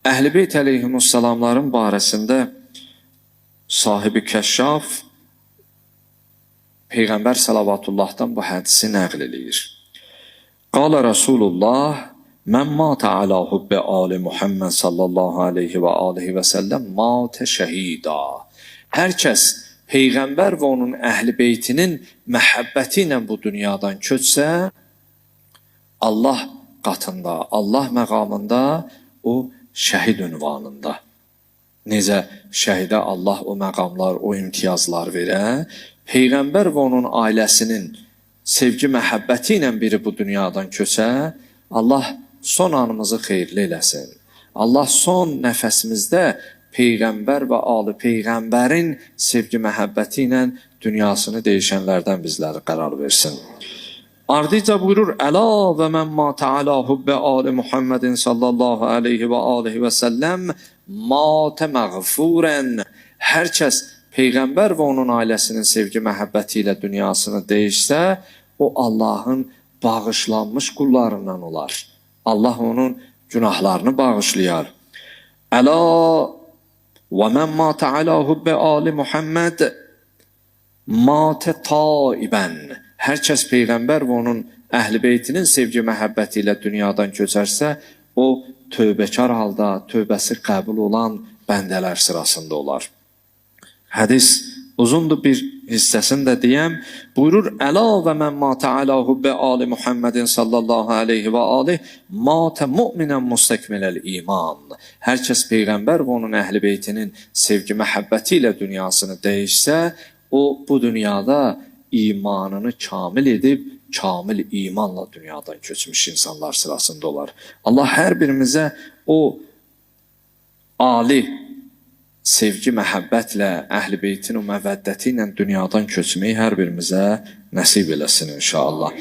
Əhl-i Beyt əleyhimussalamların barəsində sahibi Kəşşaf Peyğəmbər salavatullahdan bu hədisi nəql edir. Qala Rasulullah mən matə alə hubbi ali Muhammed sallallahu aleyhi və alihi və səlləm matə şəhida. Hər kəs Peyğəmbər və onun əhl-i beytinin məhəbbəti ilə bu dünyadan köçsə, Allah qatında, Allah məqamında o şəhid ünvanında. Necə şəhidə Allah o məqamlar, o imtiyazlar verə, Peyğəmbər və onun ailəsinin sevgi məhəbbəti ilə biri bu dünyadan köçə, Allah son anımızı xeyirli eləsin. Allah son nəfəsimizdə Peyğəmbər və ali Peyğəmbərin sevgi məhəbbəti ilə dünyasını dəyişənlərdən bizləri qərar versin. Ardıca buyurur, əla və mən matə alə hubbi ali Muhammedin sallallahu aleyhi və alihi və səlləm matə məğfurən. Hər kəs Peyğəmbər və onun ailəsinin sevgi məhəbbəti ilə dünyasını dəyişsə, o Allahın bağışlanmış qullarından olar. Allah onun günahlarını bağışlayar. Əla və mən matə alə hubbi ali Muhammed matə taibən. Hər kəs Peyğəmbər və onun əhl-i beytinin sevgi məhəbbəti ilə dünyadan köçərsə, o tövbəkar halda, tövbəsi qəbul olan bəndələr sırasında olar. Hədis uzundur, bir hissəsini də deyəm. Buyurur, əla və mən matə alə hubbi ali Muhammedin sallallahu aleyhi və aleyh matə mu'minən mustekmiləl iman. Hər kəs Peyğəmbər və onun əhl-i beytinin sevgi məhəbbəti ilə dünyasını dəyişsə, o bu dünyada imanını kamil edib, kamil imanla dünyadan köçmüş insanlar sırasında olar. Allah hər birimizə o ali sevgi, məhəbbətlə, əhl-i beytin o məvəddəti ilə dünyadan köçməyi hər birimizə nəsib eləsin inşallah.